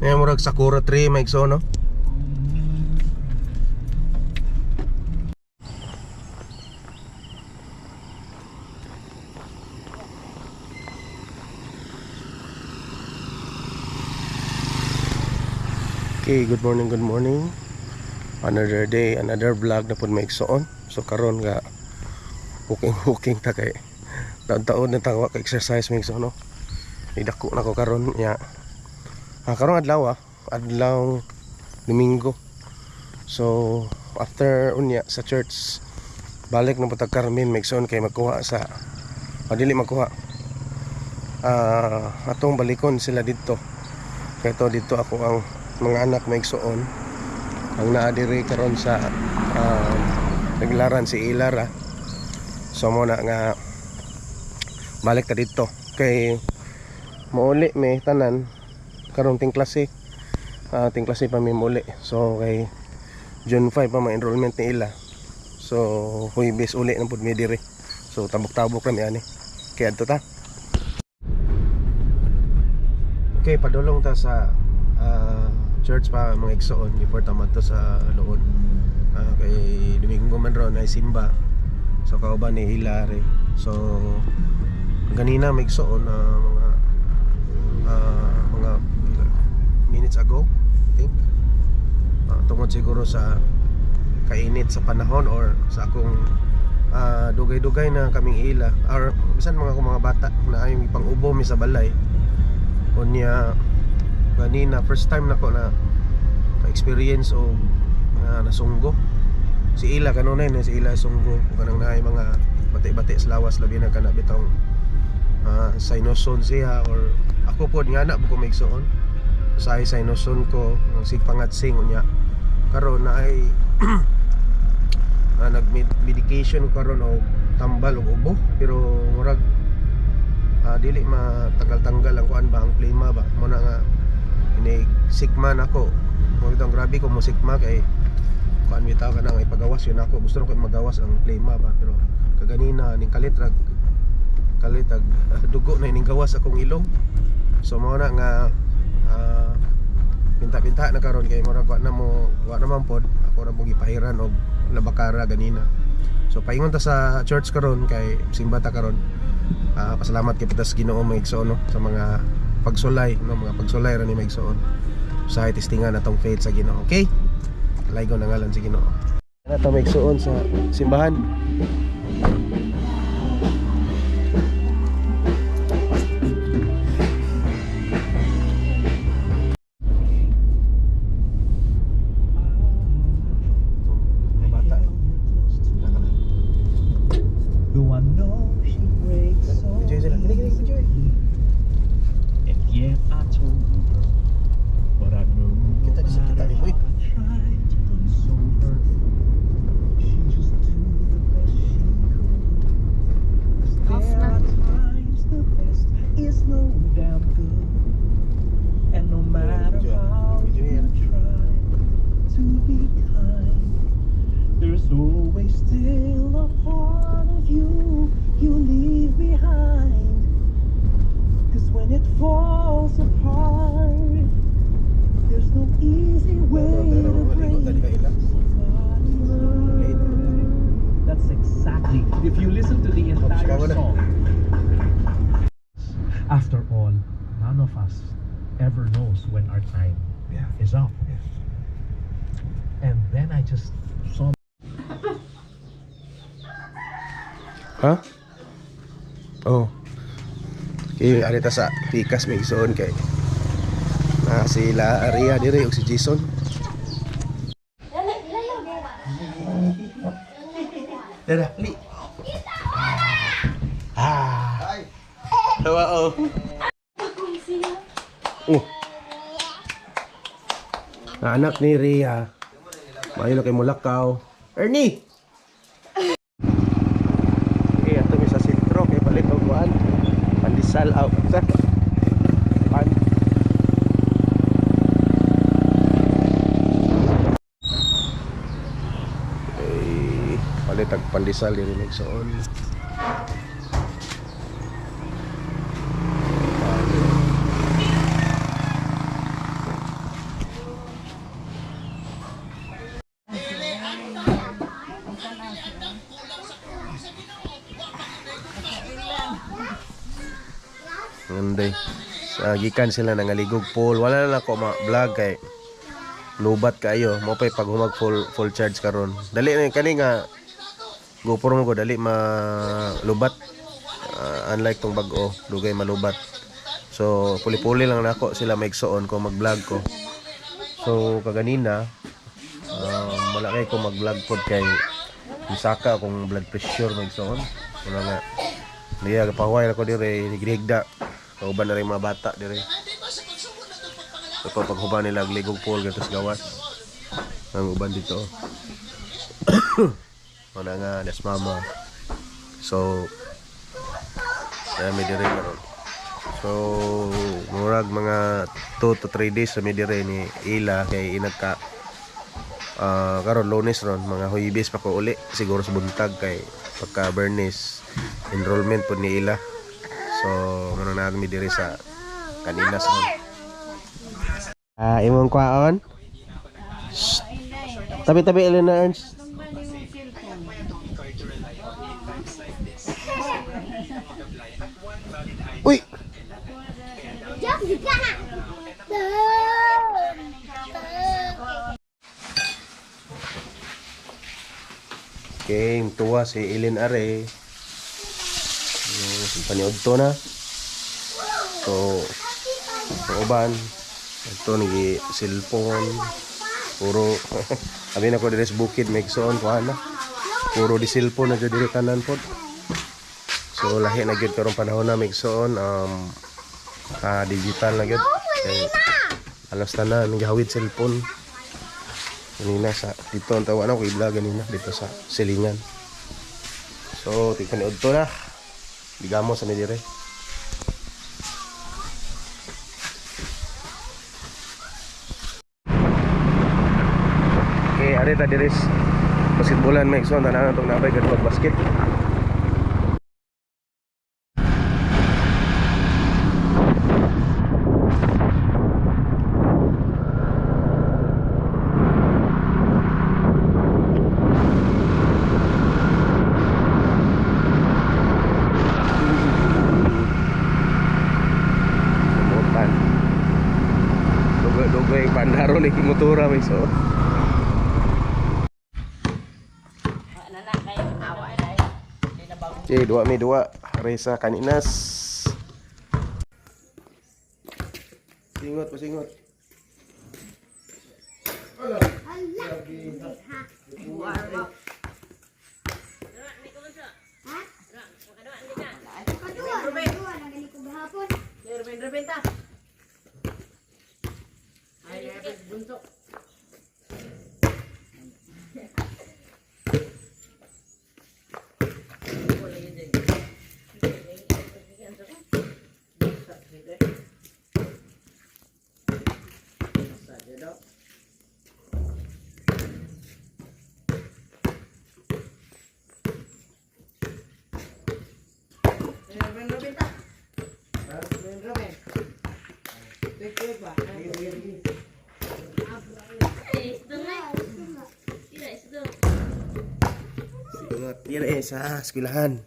May murag Sakura tree maigso no. Okay, good morning, good morning. Another day, another vlog na po maigsoon. So karon nga walking ta kay taon-taon na tawa ka exercise maigsoon no. Idako na ko karon nya. Karon adlaw adlaw Domingo. So after unya sa church balik na patag Carmen maigsoon kay magkuha sa padili magkuha. Atong balikon sila dito. Kay to dito ako ang mga anak maigsoon ang naadiri karon sa naglaran si Ilara. So mo na nga balik ta dito kay mauli may tanan karon ting klase pa may muli. So kay June 5 pa may enrollment ni ila. So Huwebes uli na pud mi diri. So tabok-tabok ra mi ani kay adto ta. Okay, padulong ta sa church pa mga igsoon before tamat to sa loon. Kay Domingo man ron ay simba. So kauban ni Hilary. So ganina may igsoon mga minutes ago I think. Tungod siguro sa kainit sa panahon or sa akong dugay-dugay na kaming ila or bisan mga bata na ay pang-ubo mi sa balay. Unya ganina first time nako na ka-experience o nasunggo si ila kanunay na si ila sunggo kung kanang naay mga bati-bati sa lawas labi na kana bitong sinuson siya or ako pod nga na ko maigsoon sa sinuson ko sig pangatsing unya karon na ay nag-medication karon o tambal og ubo pero murag dili matagal-tanggal ang kuan ba ang plema ba mo na nga ini sikman ako mo itong grabe ko mo sikma kay kuan bitaw ka nang ipagawas yun ako gusto ko magawas ang plema ba pero kaganina ning kalitag dugo na ining gawas akong ilong. So mo na nga pinta-pinta na karon kay mura ko na mo wa naman pod ako ra mo gipahiran og labakara ganina. So paingon ta sa church karon kay simba ta karon. Pasalamat kay pitas Ginoo maigsoon no sa mga pagsulay no mga pagsulay ra ni maigsoon sa testingan atong faith sa Ginoo. Okay? Laygo na ngalan si Ginoo. Ana ta maigsoon sa simbahan. If you listen to the entire song, after all, none of us ever knows when our time is up. And then I just saw. Ha? Oh. Okay, arita sa pikas may igsoon kay sila Aria diri og si Jason. Dara, li. Wow. Anak ni Ria. Mayo kay Mulakaw. Ernie. Okay, ato mi sa sentro kay palit og kuan. Pandesal out sa. Pan. Palit og pandesal diri nagsoon. Hindi. Gikan sila nangaligog pool. Wala na ako ma-vlog kay lubat kayo. Mo pay pag humag full charge karon. Dali na kani nga GoPro mo ko dali malubat. Unlike tong bag-o, dugay malubat. So puli-puli lang nako sila maigsoon ko mag-vlog ko. So kaganina wala kay ko mag-vlog pod kay misaka akong blood pressure maigsoon. Wala nga. Niya gapahuay ako dire, higda. Kauban na rin mga bata dire. So paghuban nila ligog pool gatos gawas. Ang uban dito. Wala nga das mama. So may dire karon. So murag mga 2 to 3 days sa may dire ni ila kay inagka karon Lunes ron mga Huwebes pa ko uli siguro sa buntag kay pagka Bernes enrollment po ni ila. So muna na mi dire sa kanina sa imong kwaon. Tabi-tabi Elena Ernst. Uy. Okay, tuwa si Ilin Are. Paniod to na. So, ang uban. Ito, nagi cellphone. Puro, sabi na ko dire sa bukid, may igsoon ko na. Puro di cellphone na dyan dire tanan po. So, lahi na gyud karong panahon na may igsoon. Digital na gyud. Okay. Alas tanan, nagahawid cellphone. Kanina sa dito ang tawa na ko i-vlog kanina dito sa silingan. So tingnan ni udto na. Digamo sa mi dire. Okay, ari ta diris. Basketbolan may igsoon tanan tong nabay gadto basket. Dugay pandaro ni motora may so. Okay, dua Resa kaninas. Singot pasingot. Sige nga, tira sa eskwelahan.